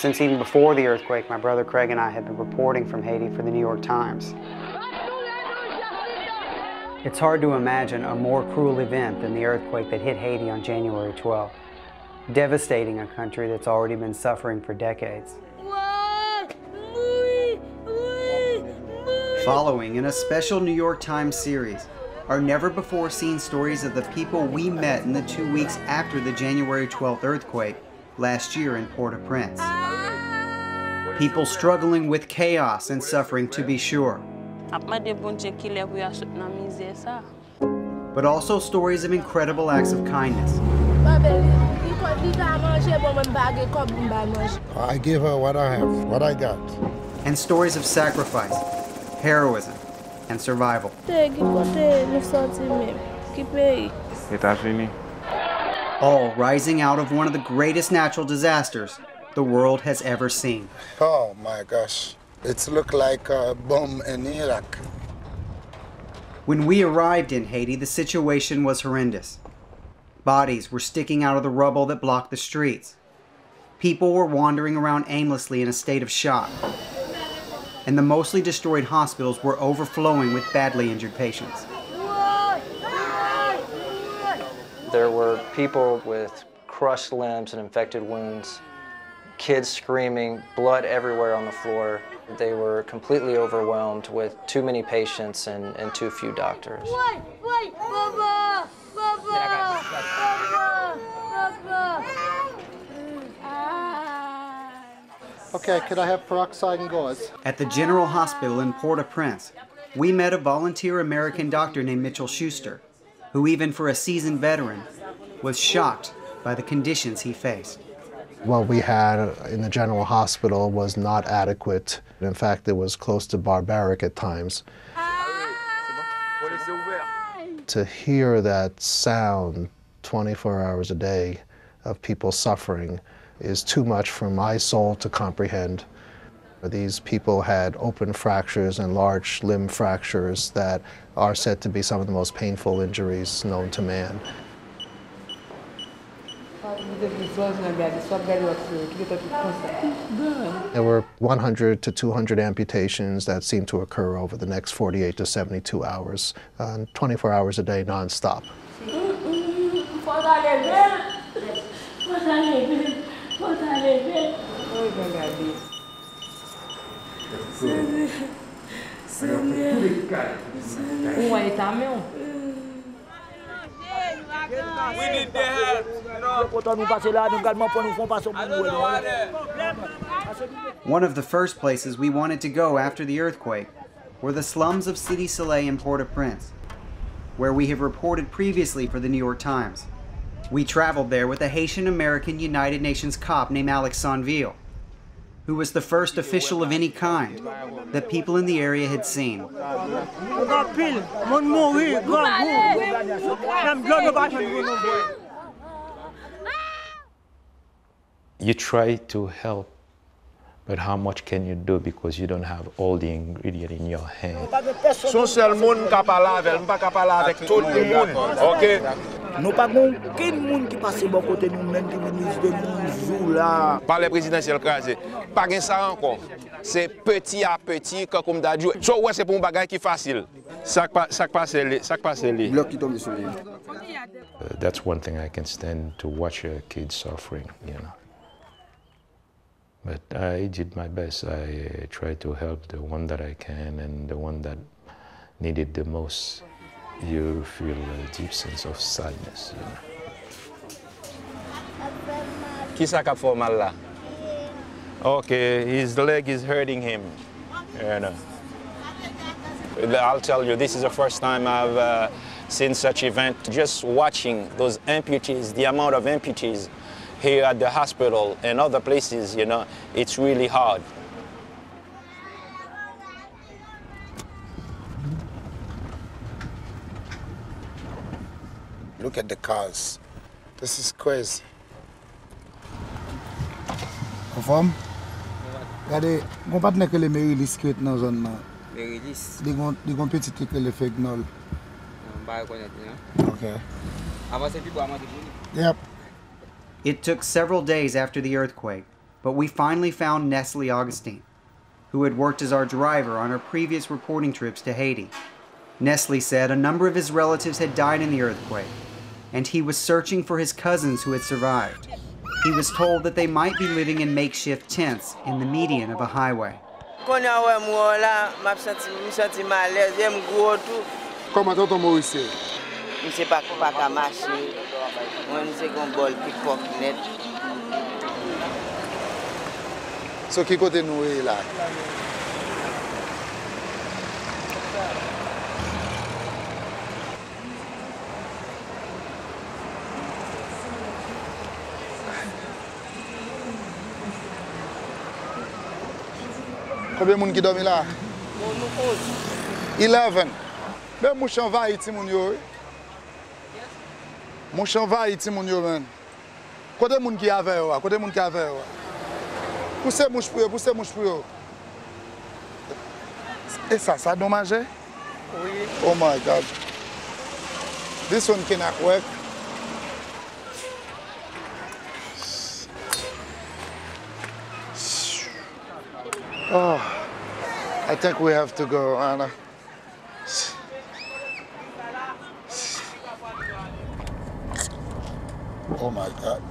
Since even before the earthquake, my brother Craig and I had been reporting from Haiti for the New York Times. It's hard to imagine a more cruel event than the earthquake that hit Haiti on January 12th, devastating a country that's already been suffering for decades. Following in a special New York Times series are never-before-seen stories of the people we met in the 2 weeks after the January 12th earthquake last year in Port-au-Prince. People struggling with chaos and suffering, to be sure, but also stories of incredible acts of kindness. I give her what I have, what I got. And stories of sacrifice, heroism, and survival. All rising out of one of the greatest natural disasters the world has ever seen. Oh my gosh, it's looked like a bomb in Iraq. When we arrived in Haiti, the situation was horrendous. Bodies were sticking out of the rubble that blocked the streets. People were wandering around aimlessly in a state of shock. And the mostly destroyed hospitals were overflowing with badly injured patients. There were people with crushed limbs and infected wounds, kids screaming, blood everywhere on the floor. They were completely overwhelmed with too many patients and too few doctors. Okay, could I have peroxide and gauze? At the General Hospital in Port-au-Prince, we met a volunteer American doctor named Mitchell Schuster, who even for a seasoned veteran, was shocked by the conditions he faced. What we had in the General Hospital was not adequate. In fact, it was close to barbaric at times. To hear that sound 24 hours a day of people suffering is too much for my soul to comprehend. These people had open fractures and large limb fractures that are said to be some of the most painful injuries known to man. There were 100 to 200 amputations that seemed to occur over the next 48 to 72 hours, 24 hours a day nonstop. One of the first places we wanted to go after the earthquake were the slums of Cité Soleil in Port-au-Prince, where we have reported previously for the New York Times. We traveled there with a Haitian American United Nations cop named Alex Sonville, who was the first official of any kind that people in the area had seen. You try to help, but how much can you do because you don't have all the ingredients in your hand? Son seul monde qui parle avec, pas parler avec tout le monde. OK? Nous pas aucun monde qui passe bon côté nous même qui ministre de nous là. Par les présidentiels crasé. Pas gain ça encore. C'est petit à petit comme d'a dit. So ouais c'est pour un bagage qui facile. Ça passe les. Bloc qui tombe sur lui. That's one thing I can stand to watch a kid suffering, you know. But I did my best. I tried to help the one that I can and the one that needed the most. You feel a deep sense of sadness, you know. Qui ça qu'a fait mal là? Okay, his leg is hurting him. You know. I'll tell you, this is the first time I've seen such event. Just watching those amputees, the amount of amputees here at the hospital and other places, you know, it's really hard. Look at the cars. This is crazy. Confirm? Regardez, on pas tenir que les mérilis qui est dans zone là. Mérilis. Des gon petit que les fegnol. Ba connaître, Okay. Avant c'est plus pour Yep. It took several days after the earthquake but we finally found Nestle Augustine, who had worked as our driver on our previous reporting trips to Haiti. Nestle said a number of his relatives had died in the earthquake, and he was searching for his cousins who had survived. He was told that they might be living in makeshift tents in the median of a highway. Comment t'entends moi ici? Je sais pas qu'à marcher. Moi, je sais qu'on bol pick-pock net. So qui côté nous est là? Combien de monde qui dorment là? 11. Ben mon chan va Haiti mon yo. Mon chan va Haiti mon yo man. Côté monde qui avec yo, côté monde qui avec yo. Poussez mouche pour yo. Et ça dommage? Oui. Oh my God. This one cannot work. Oh, I think we have to go, Anna. Oh my God.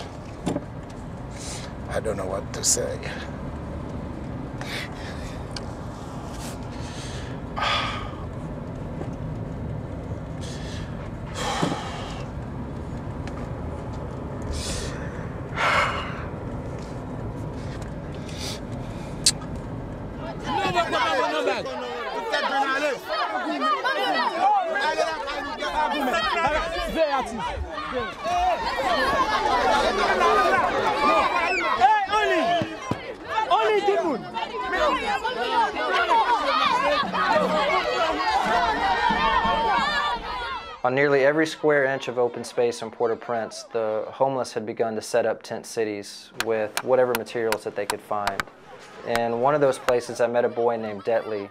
I don't know what to say. On nearly every square inch of open space in Port-au-Prince, the homeless had begun to set up tent cities with whatever materials that they could find. In one of those places, I met a boy named Detley,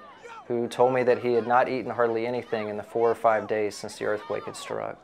who told me that he had not eaten hardly anything in the 4 or 5 days since the earthquake had struck.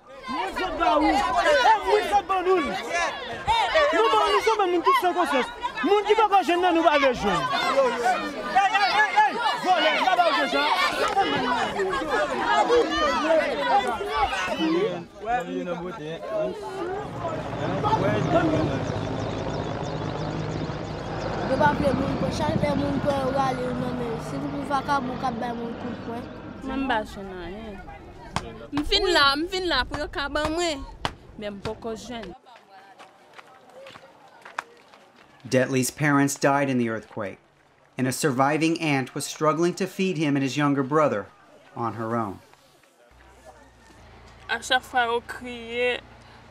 Detley's parents died in the earthquake, and a surviving aunt was struggling to feed him and his younger brother on her own. À chaque fois, on criait,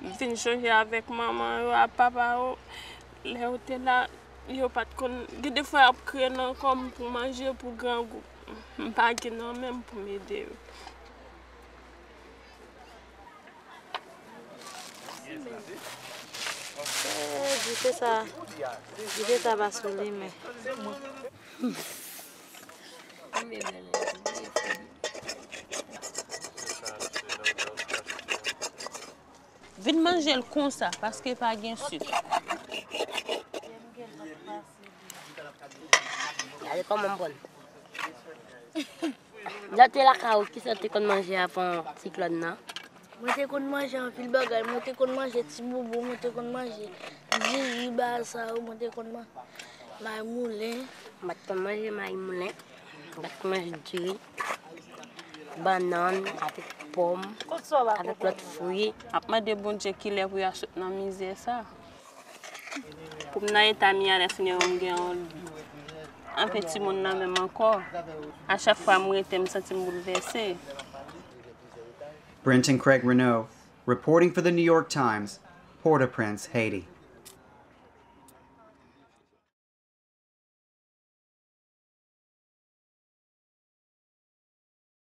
viens jouer avec maman, à papa, les hôtels là, ils n'ont pas de con. Des fois, on criait comme pour manger pour grand goût, pas que non même pour m'aider. Je fais ça va sur les mains. Vite manger le con ça parce que pas de sucre. Elle est comme un bon. Là tu es la carotte qui s'était qu'on manger avant cyclone là. Moi t'es qu'on manger un fil bagage, moi t'es qu'on manger petit boubou, moi t'es qu'on manger du ça, moi t'es qu'on manger maï moulin, moi t'es manger maï moulin, moi t'es manger du riz, banane avec pomme, avec l'autre fruit. Après des bons Dieu qui les pour acheter dans misère ça. Pour m'aller tamia les finir un petit monde là même encore. À chaque fois moi j'étais me sentir bouleversé. Brent and Craig Renault, reporting for the New York Times, Port-au-Prince, Haiti.